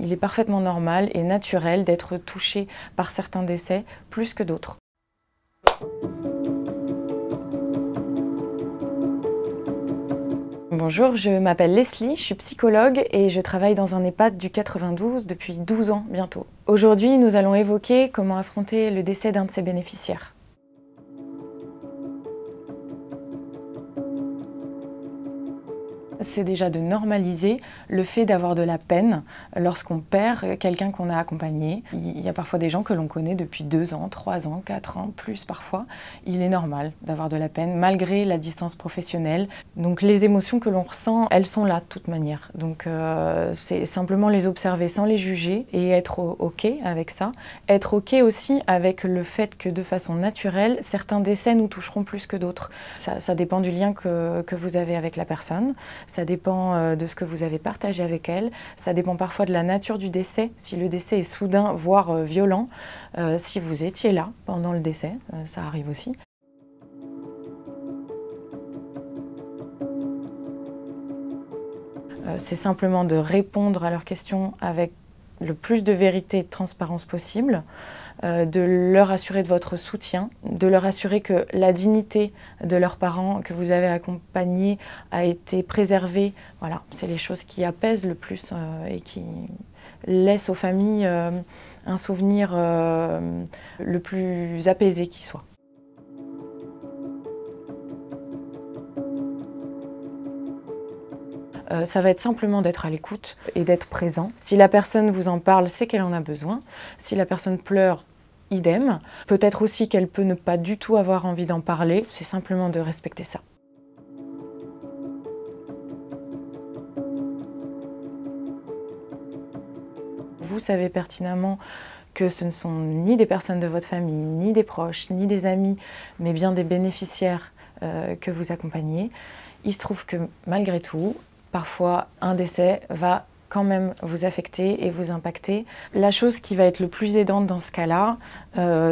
Il est parfaitement normal et naturel d'être touché par certains décès plus que d'autres. Bonjour, je m'appelle Leslie, je suis psychologue et je travaille dans un EHPAD du 92 depuis 12 ans bientôt. Aujourd'hui, nous allons évoquer comment affronter le décès d'un de ses bénéficiaires. C'est déjà de normaliser le fait d'avoir de la peine lorsqu'on perd quelqu'un qu'on a accompagné. Il y a parfois des gens que l'on connaît depuis 2 ans, 3 ans, 4 ans, plus parfois. Il est normal d'avoir de la peine malgré la distance professionnelle. Donc les émotions que l'on ressent, elles sont là de toute manière. Donc c'est simplement les observer sans les juger et être OK avec ça. Être OK aussi avec le fait que de façon naturelle, certains décès nous toucheront plus que d'autres. Ça dépend du lien que vous avez avec la personne. Ça dépend de ce que vous avez partagé avec elle. Ça dépend parfois de la nature du décès, si le décès est soudain, voire violent. Si vous étiez là pendant le décès, ça arrive aussi. C'est simplement de répondre à leurs questions avec le plus de vérité et de transparence possible, de leur assurer de votre soutien, de leur assurer que la dignité de leurs parents que vous avez accompagnés a été préservée. Voilà, c'est les choses qui apaisent le plus et qui laissent aux familles un souvenir le plus apaisé qui soit. Ça va être simplement d'être à l'écoute et d'être présent. Si la personne vous en parle, c'est qu'elle en a besoin. Si la personne pleure, idem. Peut-être aussi qu'elle peut ne pas du tout avoir envie d'en parler. C'est simplement de respecter ça. Vous savez pertinemment que ce ne sont ni des personnes de votre famille, ni des proches, ni des amis, mais bien des bénéficiaires que vous accompagnez. Il se trouve que malgré tout, parfois, un décès va quand même vous affecter et vous impacter. La chose qui va être le plus aidante dans ce cas-là,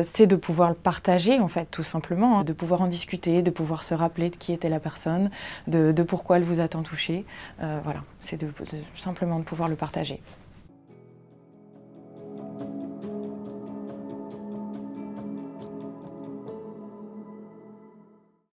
c'est de pouvoir le partager, en fait, tout simplement, de pouvoir en discuter, de pouvoir se rappeler de qui était la personne, de pourquoi elle vous a tant touché. Voilà, c'est simplement de pouvoir le partager.